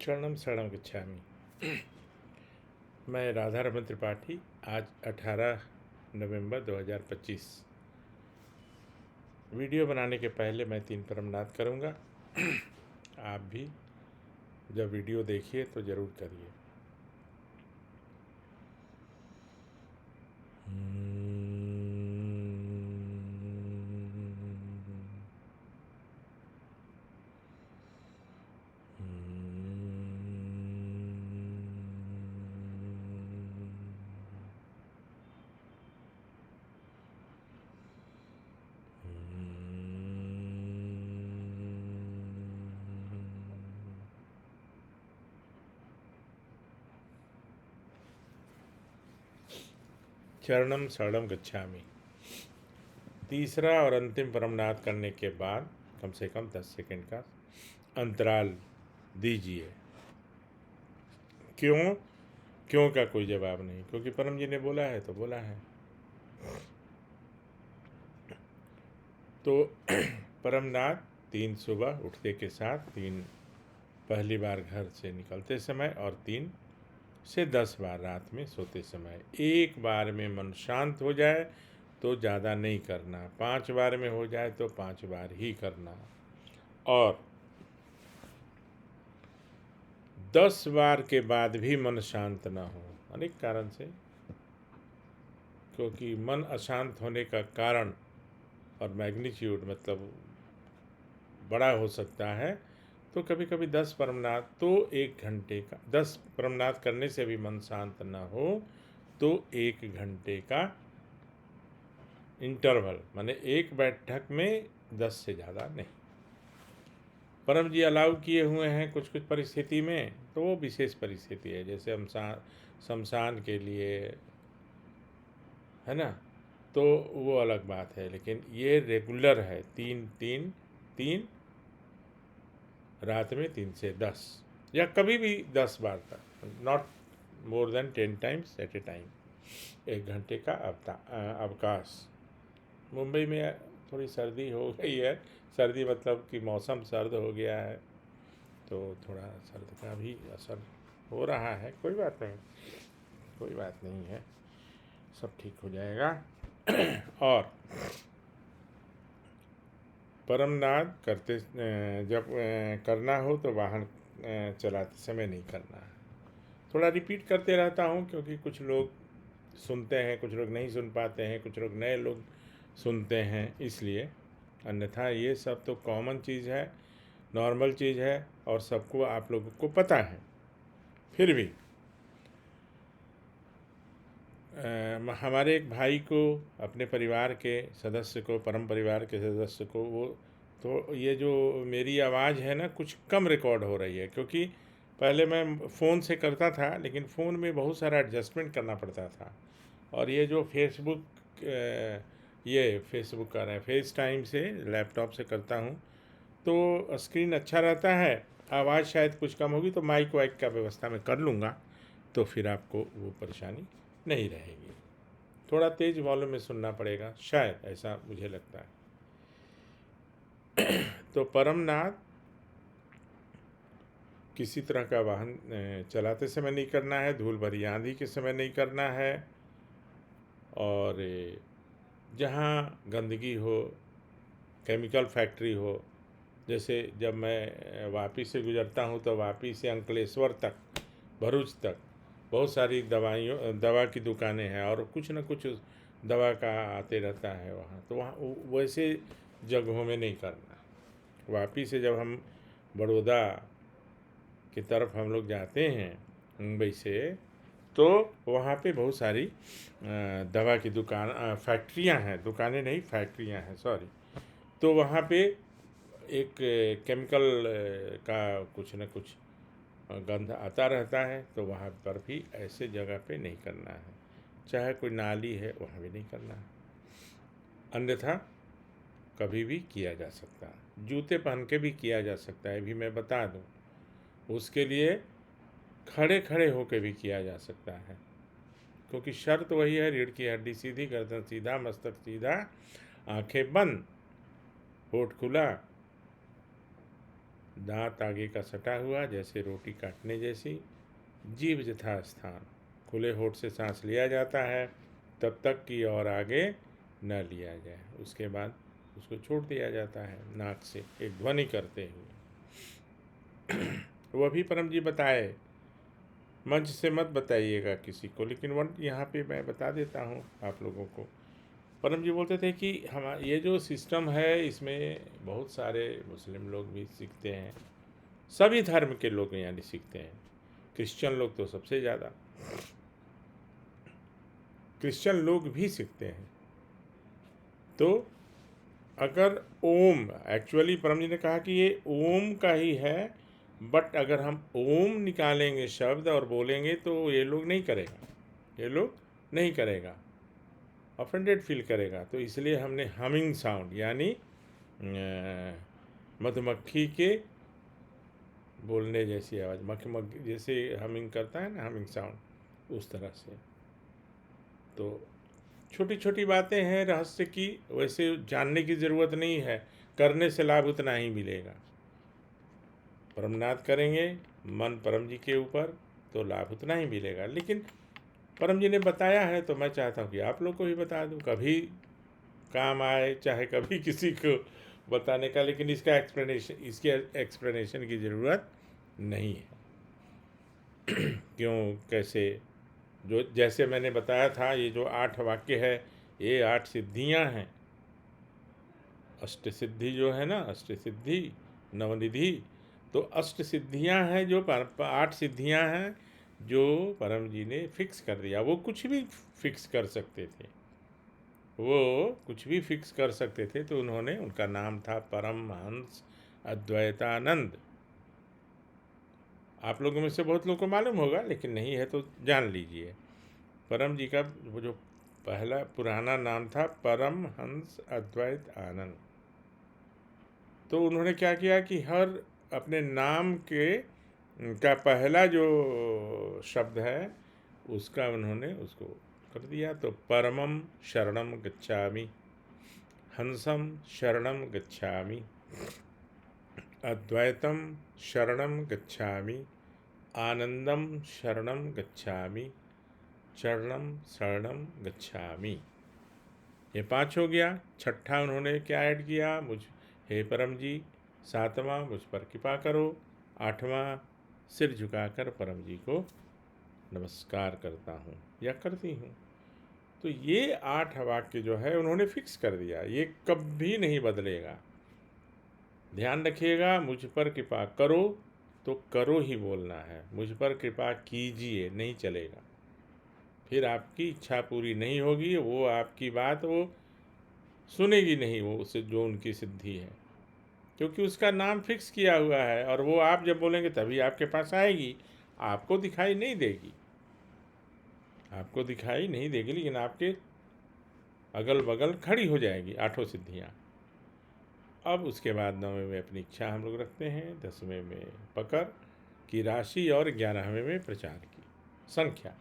शरणम शरणम गच्छामि। मैं राधा रमन त्रिपाठी। आज 18 नवंबर 2025। वीडियो बनाने के पहले मैं 3 प्रणाम करूँगा। आप भी जब वीडियो देखिए तो ज़रूर करिए। चरणम शरणम गच्छामि। तीसरा और अंतिम परमनाद करने के बाद कम से कम 10 सेकंड का अंतराल दीजिए। क्यों? क्यों का कोई जवाब नहीं, क्योंकि परम जी ने बोला है तो बोला है। तो परमनाद 3 सुबह उठते के साथ, 3 पहली बार घर से निकलते समय और 3 से 10 बार रात में सोते समय। एक बार में मन शांत हो जाए तो ज़्यादा नहीं करना, 5 बार में हो जाए तो 5 बार ही करना, और 10 बार के बाद भी मन शांत ना हो, अनेक कारण से, क्योंकि मन अशांत होने का कारण और मैग्नीट्यूड मतलब बड़ा हो सकता है। तो कभी कभी 10 परमनाद तो 1 घंटे का, 10 परमनाद करने से भी मन शांत ना हो तो 1 घंटे का इंटरवल, माने एक बैठक में 10 से ज़्यादा नहीं। परम जी अलाउ किए हुए हैं कुछ कुछ परिस्थिति में, तो वो विशेष परिस्थिति है, जैसे हम शमशान के लिए, है ना, तो वो अलग बात है। लेकिन ये रेगुलर है, 3 रात में 3 से 10 या कभी भी 10 बार तक, not more than 10 times at a time, 1 घंटे का अवकाश। मुंबई में थोड़ी सर्दी हो गई है, सर्दी मतलब कि मौसम सर्द हो गया है, तो थोड़ा सर्द का भी असर हो रहा है। कोई बात नहीं, कोई बात नहीं है, सब ठीक हो जाएगा। और परमनाद करते जब करना हो तो वाहन चलाते समय नहीं करना है। थोड़ा रिपीट करते रहता हूँ क्योंकि कुछ लोग सुनते हैं, कुछ लोग नहीं सुन पाते हैं, कुछ लोग नए लोग सुनते हैं, इसलिए। अन्यथा ये सब तो कॉमन चीज़ है, नॉर्मल चीज़ है और सबको, आप लोगों को पता है। फिर भी हमारे एक भाई को, अपने परिवार के सदस्य को, परम परिवार के सदस्य को, वो तो ये जो मेरी आवाज़ है ना, कुछ कम रिकॉर्ड हो रही है, क्योंकि पहले मैं फ़ोन से करता था, लेकिन फ़ोन में बहुत सारा एडजस्टमेंट करना पड़ता था। और ये जो फेसबुक कर रहे हैं, फेस टाइम से लैपटॉप से करता हूँ, तो स्क्रीन अच्छा रहता है, आवाज़ शायद कुछ कम होगी, तो माइक वाइक का व्यवस्था मैं कर लूँगा, तो फिर आपको वो परेशानी नहीं रहेगी। थोड़ा तेज़ वॉल्यूम में सुनना पड़ेगा शायद, ऐसा मुझे लगता है। तो परमनाद किसी तरह का वाहन चलाते समय नहीं करना है, धूल भरी आंधी के समय नहीं करना है, और जहाँ गंदगी हो, केमिकल फैक्ट्री हो, जैसे जब मैं वापी से गुजरता हूँ तो वापी से अंकलेश्वर तक, भरूच तक बहुत सारी दवा की दुकानें हैं, और कुछ न कुछ दवा का आते रहता है वहाँ, तो वहाँ वैसे जगहों में नहीं करना। वापी से जब हम बड़ौदा की तरफ हम लोग जाते हैं मुंबई से, तो वहाँ पे बहुत सारी दवा की दुकान, फैक्ट्रियाँ हैं, दुकानें नहीं फैक्ट्रियाँ हैं, सॉरी। तो वहाँ पे एक केमिकल का कुछ न कुछ गंध आता रहता है, तो वहाँ पर भी ऐसे जगह पे नहीं करना है। चाहे कोई नाली है, वहाँ भी नहीं करना है। अन्यथा कभी भी किया जा सकता है, जूते पहन के भी किया जा सकता है, भी मैं बता दूँ। उसके लिए खड़े खड़े होके भी किया जा सकता है, क्योंकि शर्त वही है, रीढ़ की हड्डी सीधी, गर्दन सीधा, मस्तक सीधा, आंखें बंद, होठ खुला, दांत आगे का सटा हुआ जैसे रोटी काटने जैसी, जीभ यथा स्थान, खुले होठ से सांस लिया जाता है तब तक कि और आगे न लिया जाए, उसके बाद उसको छोड़ दिया जाता है नाक से एक ध्वनि करते हुए। वह भी परम जी बताए, मंच से मत बताइएगा किसी को, लेकिन वन यहाँ पे मैं बता देता हूँ आप लोगों को। परम जी बोलते थे कि हम ये जो सिस्टम है इसमें बहुत सारे मुस्लिम लोग भी सीखते हैं, सभी धर्म के लोग यानी सीखते हैं, क्रिश्चियन लोग तो सबसे ज़्यादा, क्रिश्चियन लोग भी सीखते हैं। तो अगर ओम, एक्चुअली परम जी ने कहा कि ये ओम का ही है, बट अगर हम ओम निकालेंगे शब्द और बोलेंगे तो ये लोग नहीं करेगा, ये लोग नहीं करेगा, ऑफेंडेड फील करेगा। तो इसलिए हमने हमिंग साउंड यानी मधुमक्खी के बोलने जैसी आवाज़, मक्खी जैसे हमिंग करता है ना, हमिंग साउंड, उस तरह से। तो छोटी छोटी बातें हैं रहस्य की, वैसे जानने की ज़रूरत नहीं है, करने से लाभ उतना ही मिलेगा। परमनाथ करेंगे मन परम जी के ऊपर तो लाभ उतना ही मिलेगा। लेकिन परम जी ने बताया है तो मैं चाहता हूँ कि आप लोग को भी बता दूँ, कभी काम आए चाहे कभी किसी को बताने का, लेकिन इसके एक्सप्लेनेशन की ज़रूरत नहीं है। क्यों, कैसे, जो जैसे मैंने बताया था, ये जो 8 वाक्य है ये 8 सिद्धियां हैं। अष्ट सिद्धि जो है ना, अष्ट सिद्धि नवनिधि, तो अष्ट सिद्धियां हैं, जो 8 सिद्धियां हैं जो परम जी ने फिक्स कर दिया। वो कुछ भी फिक्स कर सकते थे, वो कुछ भी फिक्स कर सकते थे, तो उन्होंने, उनका नाम था परमहंस अद्वैतानंद। आप लोगों में से बहुत लोगों को मालूम होगा, लेकिन नहीं है तो जान लीजिए। परम जी का वो जो पहला पुराना नाम था परमहंस अद्वैत आनंद। तो उन्होंने क्या किया कि हर अपने नाम के का पहला जो शब्द है उसका उन्होंने उसको कर दिया। तो परमम शरणम गच्छामि, हंसम शरणम गच्छामि, अद्वैतम शरणम गच्छामि, आनंदम शरणम गच्छामि, चरणम शरणम गच्छामि। ये 5 हो गया। छठा उन्होंने क्या ऐड किया, मुझ हे परम जी। 7वां, मुझ पर कृपा करो। 8वां, सिर झुकाकर परम जी को नमस्कार करता हूँ या करती हूँ। तो ये 8 वाक्य जो है उन्होंने फिक्स कर दिया, ये कभी नहीं बदलेगा। ध्यान रखिएगा, मुझ पर कृपा करो तो करो ही बोलना है, मुझ पर कृपा कीजिए नहीं चलेगा। फिर आपकी इच्छा पूरी नहीं होगी, वो आपकी बात वो सुनेगी नहीं, वो उससे जो उनकी सिद्धि है, क्योंकि उसका नाम फिक्स किया हुआ है। और वो आप जब बोलेंगे तभी आपके पास आएगी, आपको दिखाई नहीं देगी, आपको दिखाई नहीं देगी, लेकिन आपके अगल बगल खड़ी हो जाएगी 8 सिद्धियाँ। अब उसके बाद 9वें में अपनी इच्छा हम लोग रखते हैं, 10वें में पकड़ की राशि और 11वें में प्रचार की संख्या।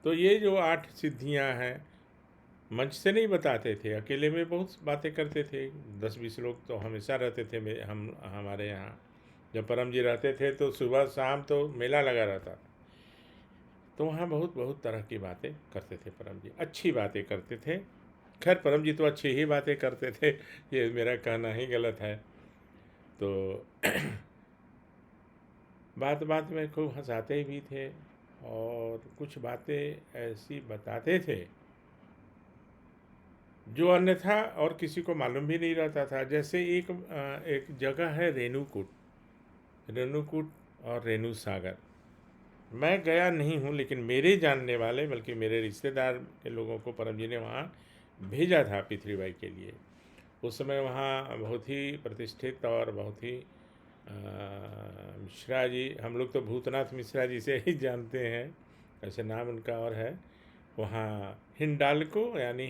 तो ये जो 8 सिद्धियां हैं मंच से नहीं बताते थे, अकेले में बहुत बातें करते थे। 10-20 लोग तो हमेशा रहते थे हम हमारे यहाँ। जब परम जी रहते थे तो सुबह शाम तो मेला लगा रहता था, तो वहाँ बहुत बहुत तरह की बातें करते थे परम जी, अच्छी बातें करते थे। खैर परम जी तो अच्छी ही बातें करते थे, ये मेरा कहना ही गलत है। तो बात बात में खूब हंसाते भी थे और कुछ बातें ऐसी बताते थे जो अन्यथा और किसी को मालूम भी नहीं रहता था। जैसे एक जगह है रेणुकूट, रेणुकूट और रेणु सागर। मैं गया नहीं हूँ, लेकिन मेरे जानने वाले, बल्कि मेरे रिश्तेदार के लोगों को परम जी ने वहाँ भेजा था पृथ्वीबाई के लिए। उस समय वहाँ बहुत ही प्रतिष्ठित और बहुत ही मिश्रा जी, हम लोग तो भूतनाथ मिश्रा जी से ही जानते हैं, ऐसे नाम उनका और है। वहाँ हिंडाल्को यानी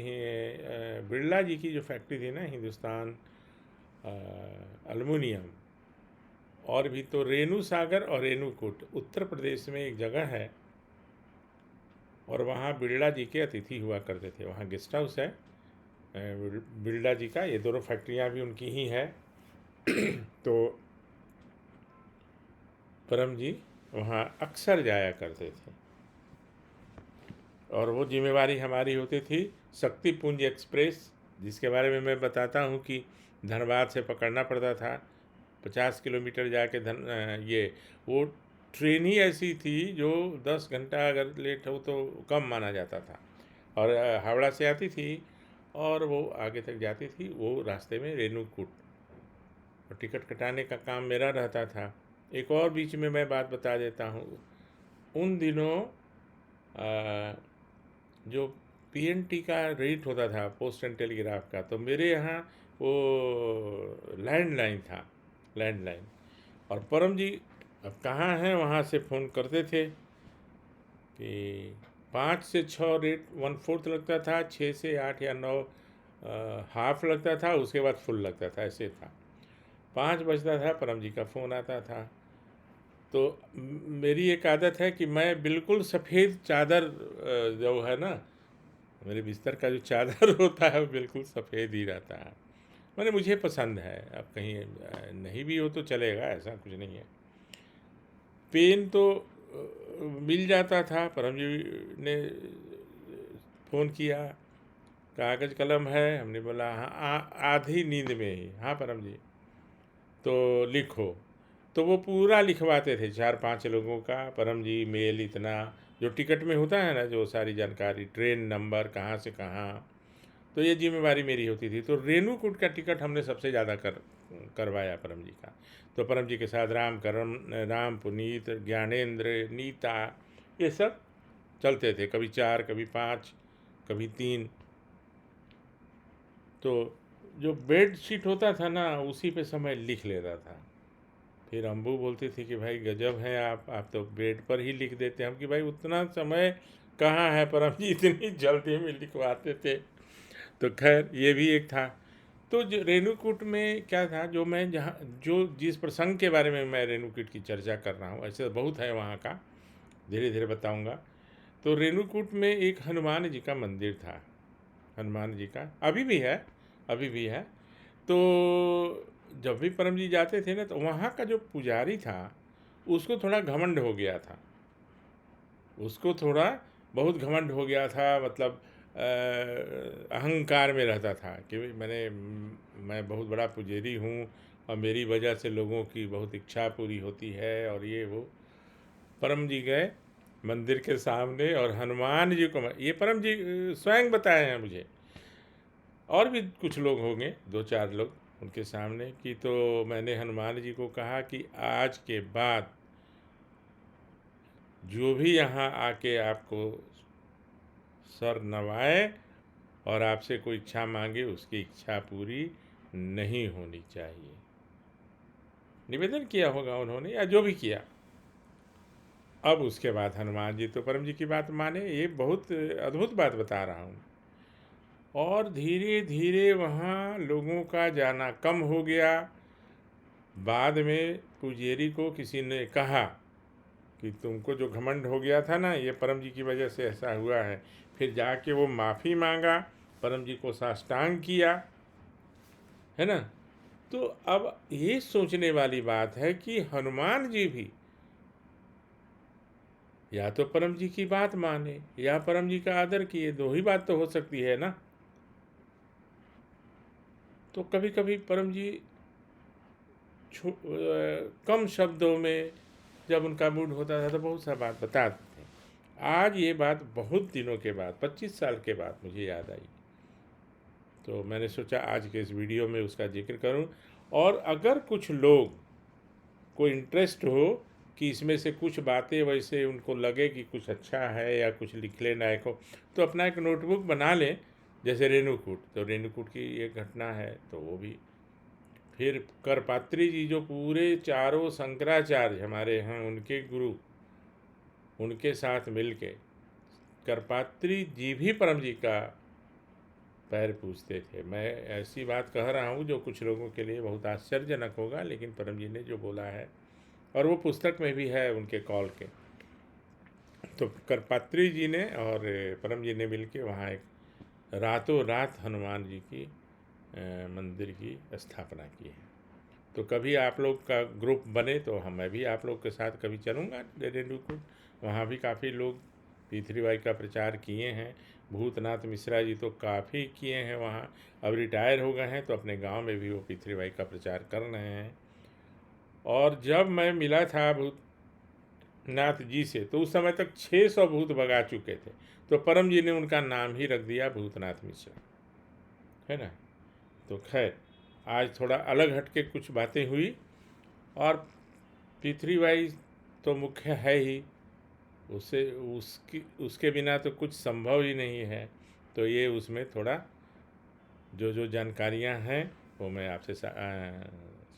बिरला जी की जो फैक्ट्री थी ना, हिंदुस्तान एल्युमिनियम, और भी तो रेणु सागर और रेणुकूट उत्तर प्रदेश में एक जगह है, और वहाँ बिरला जी के अतिथि हुआ करते थे। वहाँ गेस्ट हाउस है बिरला जी का, ये दोनों फैक्ट्रियाँ भी उनकी ही है। तो परम जी वहाँ अक्सर जाया करते थे और वो जिम्मेवारी हमारी होती थी शक्तिपुंज एक्सप्रेस, जिसके बारे में मैं बताता हूँ कि धनबाद से पकड़ना पड़ता था 50 किलोमीटर जाके ये वो ट्रेन ही ऐसी थी जो 10 घंटा अगर लेट हो तो कम माना जाता था। और हावड़ा से आती थी और वो आगे तक जाती थी, वो रास्ते में रेणुकूट, और टिकट कटाने का काम मेरा रहता था। एक और बीच में मैं बात बता देता हूँ, उन दिनों जो पीएनटी का रेट होता था, पोस्ट एंड टेलीग्राफ का, तो मेरे यहाँ वो लैंडलाइन था, लैंडलाइन। और परम जी अब कहाँ हैं, वहाँ से फ़ोन करते थे कि 5 से 6 रेट 1/4 लगता था, 6 से 8 या 9 हाफ लगता था, उसके बाद फुल लगता था, ऐसे था। 5 बजता था, परम जी का फ़ोन आता था। तो मेरी एक आदत है कि मैं बिल्कुल सफ़ेद चादर जो है ना, मेरे बिस्तर का जो चादर होता है वो बिल्कुल सफ़ेद ही रहता है। मैंने मुझे पसंद है, अब कहीं नहीं भी हो तो चलेगा, ऐसा कुछ नहीं है। पेन तो मिल जाता था, परम जी ने फ़ोन किया, कागज़ कलम है, हमने बोला हाँ, आधी नींद में ही, हाँ परम जी, तो लिखो। तो वो पूरा लिखवाते थे 4-5 लोगों का, परम जी मेल इतना, जो टिकट में होता है ना, जो सारी जानकारी, ट्रेन नंबर कहाँ से कहाँ, तो ये जिम्मेवारी मेरी होती थी। तो रेणुकूट का टिकट हमने सबसे ज़्यादा करवाया परम जी का। तो परम जी के साथ राम पुनीत, ज्ञानेंद्र, नीता, ये सब चलते थे, कभी 4, कभी 5, कभी 3। तो जो बेड शीट होता था ना, उसी पे समय लिख लेता था। फिर अम्बू बोलती थी कि भाई गजब है आप तो बेड पर ही लिख देते। हम कि भाई उतना समय कहाँ है परम जी, इतनी जल्दी में लिखवाते थे। तो खैर ये भी एक था। तो जो रेणुकूट में क्या था, जो मैं जहाँ जो जिस प्रसंग के बारे में मैं रेणुकूट की चर्चा कर रहा हूँ, ऐसे बहुत है वहाँ का, धीरे धीरे बताऊँगा। तो रेणुकूट में एक हनुमान जी का मंदिर था, हनुमान जी का अभी भी है, अभी भी है। तो जब भी परम जी जाते थे ना, तो वहाँ का जो पुजारी था उसको थोड़ा घमंड हो गया था, उसको थोड़ा बहुत घमंड हो गया था, मतलब अहंकार में रहता था कि मैं बहुत बड़ा पुजारी हूँ और मेरी वजह से लोगों की बहुत इच्छा पूरी होती है, और ये वो। परम जी गए मंदिर के सामने और हनुमान जी को, ये परम जी स्वयं बताए हैं मुझे, और भी कुछ लोग होंगे, 2-4 लोग उनके सामने, कि तो मैंने हनुमान जी को कहा कि आज के बाद जो भी यहाँ आके आपको सर नवाए और आपसे कोई इच्छा मांगे, उसकी इच्छा पूरी नहीं होनी चाहिए। निवेदन किया होगा उन्होंने, या जो भी किया। अब उसके बाद हनुमान जी तो परम जी की बात माने, ये बहुत अद्भुत बात बता रहा हूँ। और धीरे धीरे वहाँ लोगों का जाना कम हो गया। बाद में पुजेरी को किसी ने कहा कि तुमको जो घमंड हो गया था ना, ये परम जी की वजह से ऐसा हुआ है। फिर जाके वो माफ़ी मांगा, परम जी को साष्टांग किया, है ना। तो अब ये सोचने वाली बात है कि हनुमान जी भी या तो परम जी की बात माने या परम जी का आदर किए, दो ही बात तो हो सकती है ना। तो कभी कभी परम जी कम शब्दों में, जब उनका मूड होता था तो बहुत सा बात बताते थे। आज ये बात बहुत दिनों के बाद, 25 साल के बाद मुझे याद आई, तो मैंने सोचा आज के इस वीडियो में उसका जिक्र करूं। और अगर कुछ लोग को इंटरेस्ट हो कि इसमें से कुछ बातें वैसे उनको लगे कि कुछ अच्छा है या कुछ लिखने लायक हो, तो अपना एक नोटबुक बना लें। जैसे रेणुकूट, तो रेणुकूट की एक घटना है तो वो भी। फिर करपात्री जी, जो पूरे चारों शंकराचार्य हमारे हैं उनके गुरु, उनके साथ मिल के करपात्री जी भी परम जी का पैर पूजते थे। मैं ऐसी बात कह रहा हूँ जो कुछ लोगों के लिए बहुत आश्चर्यजनक होगा, लेकिन परम जी ने जो बोला है, और वो पुस्तक में भी है उनके कॉल के। तो करपात्री जी ने और परम जी ने मिल के वहाँ एक रातों रात हनुमान जी की मंदिर की स्थापना की है। तो कभी आप लोग का ग्रुप बने तो मैं भी आप लोग के साथ कभी चलूँगा डेरेडू को। वहाँ भी काफ़ी लोग P3Y का प्रचार किए हैं। भूतनाथ मिश्रा जी तो काफ़ी किए हैं वहाँ, अब रिटायर हो गए हैं तो अपने गांव में भी वो P3Y का प्रचार कर रहे हैं। और जब मैं मिला था भूतनाथ जी से तो उस समय तक 600 भूत भगा चुके थे, तो परम जी ने उनका नाम ही रख दिया भूतनाथ मिश्रा, है ना। तो खैर आज थोड़ा अलग हटके कुछ बातें हुई, और P3Y तो मुख्य है ही, उससे उसके बिना तो कुछ संभव ही नहीं है। तो ये उसमें थोड़ा जो जानकारियां हैं वो मैं आपसे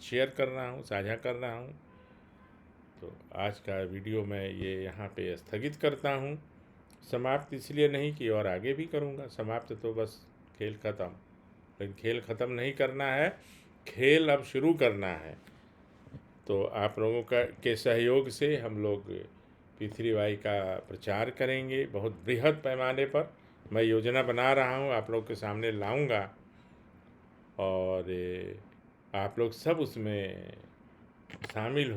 शेयर कर रहा हूँ, साझा कर रहा हूँ। तो आज का वीडियो मैं ये यहाँ पे स्थगित करता हूँ। समाप्त इसलिए नहीं कि और आगे भी करूँगा, समाप्त तो बस खेल ख़त्म, लेकिन खेल ख़त्म नहीं करना है, खेल अब शुरू करना है। तो आप लोगों के सहयोग से हम लोग P3Y का प्रचार करेंगे बहुत बृहद पैमाने पर। मैं योजना बना रहा हूँ, आप लोग के सामने लाऊंगा, और आप लोग सब उसमें शामिल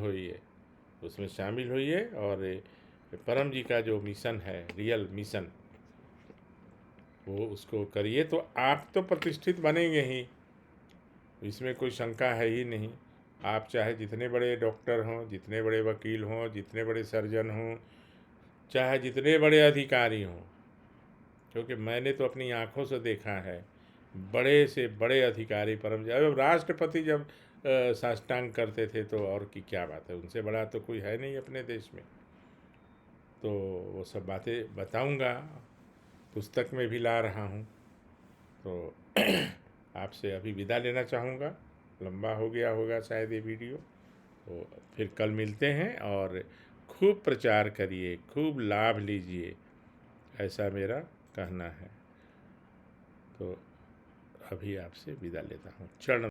होइए और परम जी का जो मिशन है, रियल मिशन, वो उसको करिए तो आप तो प्रतिष्ठित बनेंगे ही, इसमें कोई शंका है ही नहीं। आप चाहे जितने बड़े डॉक्टर हों, जितने बड़े वकील हों, जितने बड़े सर्जन हों, चाहे जितने बड़े अधिकारी हों, क्योंकि मैंने तो अपनी आँखों से देखा है बड़े से बड़े अधिकारी परम जब राष्ट्रपति जब साष्टांग करते थे तो और की क्या बात है, उनसे बड़ा तो कोई है नहीं अपने देश में। तो वो सब बातें बताऊंगा, पुस्तक में भी ला रहा हूँ। तो आपसे अभी विदा लेना चाहूँगा, लंबा हो गया होगा शायद ये वीडियो। तो फिर कल मिलते हैं, और खूब प्रचार करिए, खूब लाभ लीजिए, ऐसा मेरा कहना है। तो अभी आपसे विदा लेता हूँ। चरण